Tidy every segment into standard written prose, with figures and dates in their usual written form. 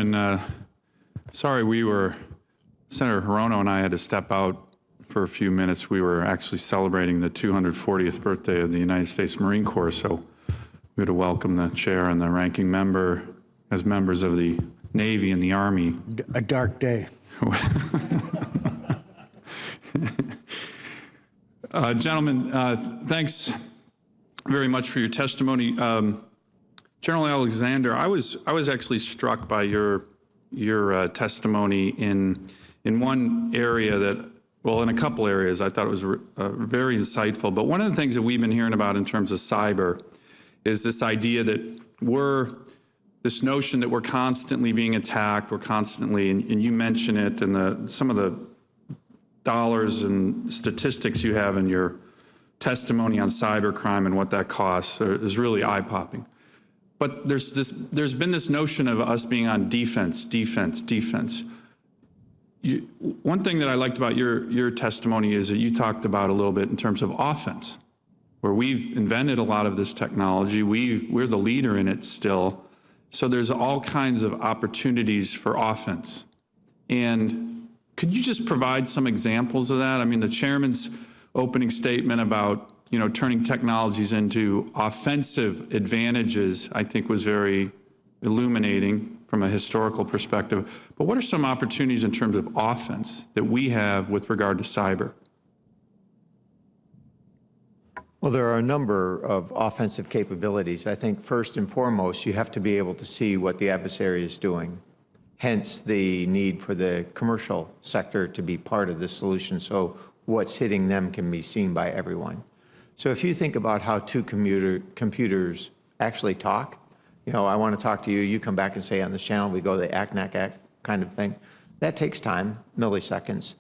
and sorry Senator Hirono and I had to step out for a few minutes. We were actually celebrating the 240th birthday of the United States Marine Corps, so we had to welcome the chair and the ranking member as members of the Navy and the Army. A dark day. Gentlemen, thanks very much for your testimony. General Alexander, I was actually struck by your testimony in one area that, well, in a couple areas, I thought it was very insightful. But one of the things that we've been hearing about in terms of cyber is this idea that this notion that we're constantly being attacked, we're constantly, and you mention it, and some of the dollars and statistics you have in your testimony on cybercrime and what that costs is really eye-popping. But there's been this notion of us being on defense. One thing that I liked about your testimony is that you talked about a little bit in terms of offense, where we've invented a lot of this technology. We're the leader in it still. So there's all kinds of opportunities for offense. And could you just provide some examples of that? I mean, the chairman's opening statement about turning technologies into offensive advantages, I think was very illuminating from a historical perspective. But what are some opportunities in terms of offense that we have with regard to cyber? Well, there are a number of offensive capabilities. I think first and foremost, you have to be able to see what the adversary is doing. Hence the need for the commercial sector to be part of the solution so what's hitting them can be seen by everyone. So if you think about how two computers actually talk, I want to talk to you, you come back and say on this channel, we go the act kind of thing. That takes time, milliseconds.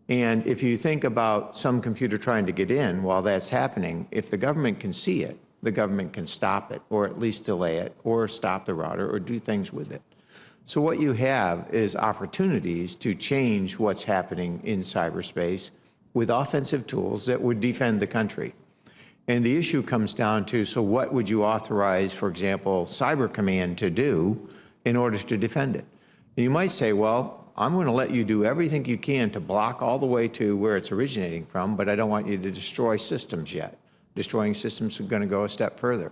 And if you think about some computer trying to get in while that's happening, if the government can see it, the government can stop it, or at least delay it, or stop the router, or do things with it. So what you have is opportunities to change what's happening in cyberspace with offensive tools that would defend the country. And the issue comes down to, so what would you authorize, for example, Cyber Command to do in order to defend it? And you might say, well, I'm going to let you do everything you can to block all the way to where it's originating from, but I don't want you to destroy systems yet. Destroying systems are going to go a step further.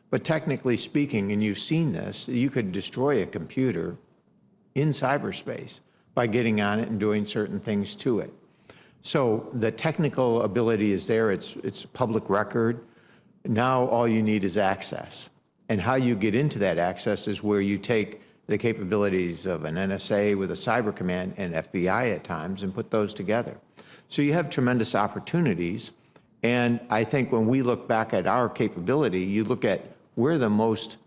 But technically speaking, and you've seen this, you could destroy a computer in cyberspace by getting on it and doing certain things to it. So the technical ability is there, it's public record. Now all you need is access. And how you get into that access is where you take the capabilities of an NSA with a cyber command and FBI at times and put those together. So you have tremendous opportunities. And I think when we look back at our capability, you look at we're the most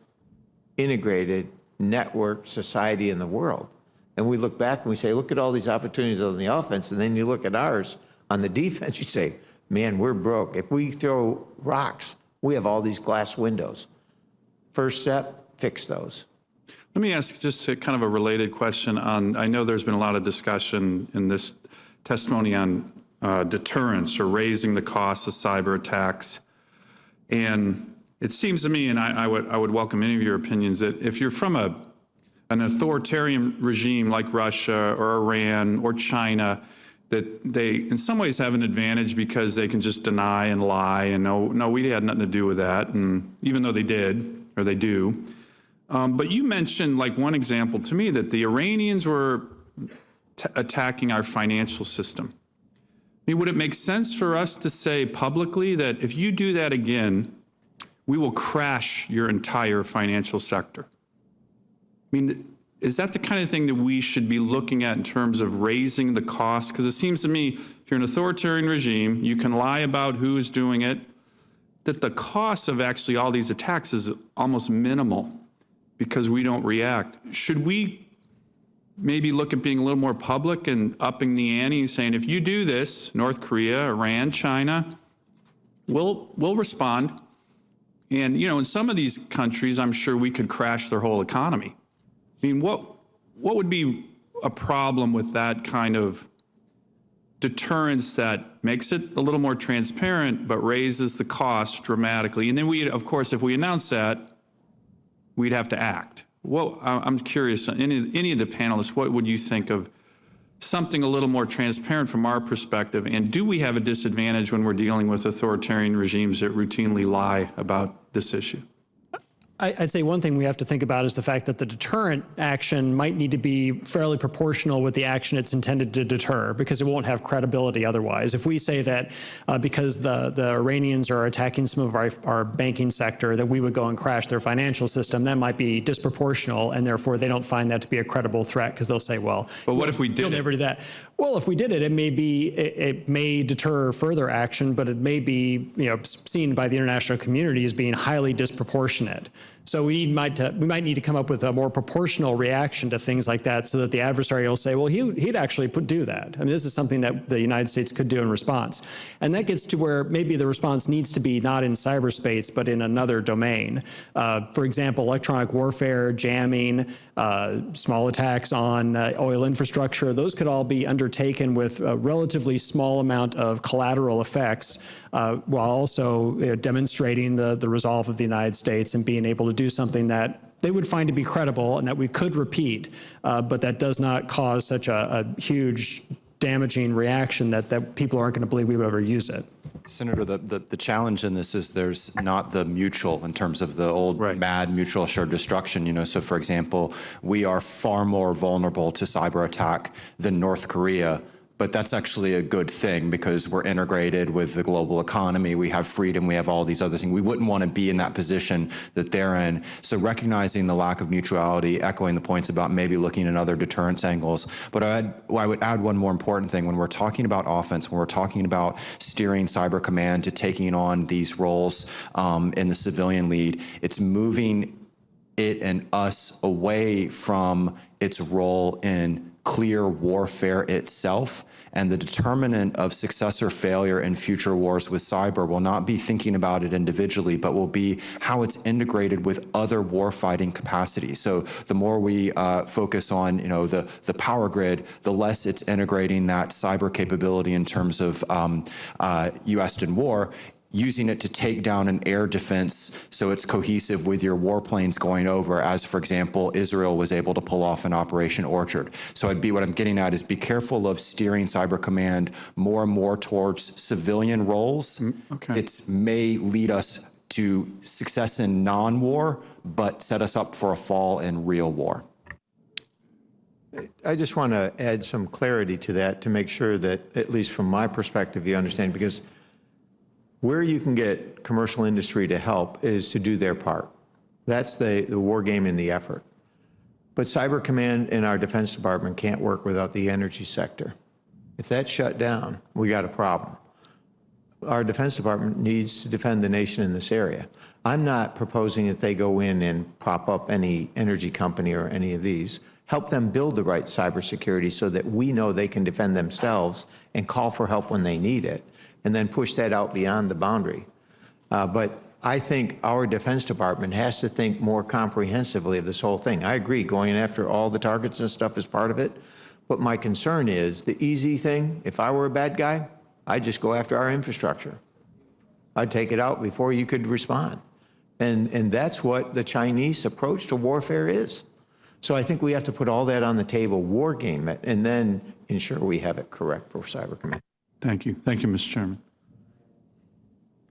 integrated network society in the world. And we look back and we say, look at all these opportunities on the offense, and then you look at ours on the defense, you say, man, we're broke. If we throw rocks, we have all these glass windows. First step, fix those. Let me ask just kind of a related question on, I know there's been a lot of discussion in this testimony on deterrence or raising the cost of cyber attacks. And it seems to me, and I would welcome any of your opinions, that if you're from an authoritarian regime like Russia or Iran or China, that they in some ways have an advantage because they can just deny and lie and no, we had nothing to do with that, and even though they did, or they do. But you mentioned, like one example to me, that the Iranians were attacking our financial system. I mean, would it make sense for us to say publicly that if you do that again, we will crash your entire financial sector? I mean, is that the kind of thing that we should be looking at in terms of raising the cost? Because it seems to me, if you're an authoritarian regime, you can lie about who is doing it, that the cost of actually all these attacks is almost minimal because we don't react. Should we maybe look at being a little more public and upping the ante and saying, if you do this, North Korea, Iran, China, we'll respond. And, in some of these countries, I'm sure we could crash their whole economy. I mean, what would be a problem with that kind of deterrence that makes it a little more transparent but raises the cost dramatically? And then of course, if we announce that, we'd have to act. Well, I'm curious, any of the panelists, what would you think of something a little more transparent from our perspective? And do we have a disadvantage when we're dealing with authoritarian regimes that routinely lie about this issue? I'd say one thing we have to think about is the fact that the deterrent action might need to be fairly proportional with the action it's intended to deter, because it won't have credibility otherwise. If we say that because the Iranians are attacking some of our banking sector, that we would go and crash their financial system, that might be disproportional, and therefore they don't find that to be a credible threat, because they'll say, well, but what if we did you'll never do that? Well, if we did it, it may deter further action, but it may be seen by the international community as being highly disproportionate. So we might need to come up with a more proportional reaction to things like that, so that the adversary will say, well, he'd actually do that. I mean, this is something that the United States could do in response. And that gets to where maybe the response needs to be not in cyberspace, but in another domain. For example, electronic warfare, jamming, small attacks on oil infrastructure, those could all be undertaken with a relatively small amount of collateral effects, while also demonstrating the resolve of the United States and being able to do something that they would find to be credible and that we could repeat, but that does not cause such a huge damaging reaction that people aren't going to believe we would ever use it. Senator, the challenge in this is there's not the mutual in terms of the old MAD, mutual assured destruction. So for example, we are far more vulnerable to cyber attack than North Korea. But that's actually a good thing, because we're integrated with the global economy. We have freedom. We have all these other things. We wouldn't want to be in that position that they're in. So recognizing the lack of mutuality, echoing the points about maybe looking at other deterrence angles. But I would add one more important thing. When we're talking about offense, when we're talking about steering Cyber Command to taking on these roles in the civilian lead, it's moving it and us away from its role in clear warfare itself. And the determinant of success or failure in future wars with cyber will not be thinking about it individually, but will be how it's integrated with other warfighting capacities. So the more we focus on, the power grid, the less it's integrating that cyber capability in terms of U.S. in war, using it to take down an air defense so it's cohesive with your warplanes going over, as, for example, Israel was able to pull off in Operation Orchard. So what I'm getting at is be careful of steering Cyber Command more and more towards civilian roles. Okay. It may lead us to success in non-war, but set us up for a fall in real war. I just want to add some clarity to that to make sure that, at least from my perspective, you understand, because where you can get commercial industry to help is to do their part. That's the war game in the effort. But Cyber Command in our Defense Department can't work without the energy sector. If that's shut down, we got a problem. Our Defense Department needs to defend the nation in this area. I'm not proposing that they go in and prop up any energy company or any of these. Help them build the right cybersecurity so that we know they can defend themselves and call for help when they need it, and then push that out beyond the boundary. But I think our Defense Department has to think more comprehensively of this whole thing. I agree, going after all the targets and stuff is part of it. But my concern is the easy thing, if I were a bad guy, I'd just go after our infrastructure. I'd take it out before you could respond. And that's what the Chinese approach to warfare is. So I think we have to put all that on the table, war game it, and then ensure we have it correct for Cyber Command. Thank you. Thank you, Mr. Chairman.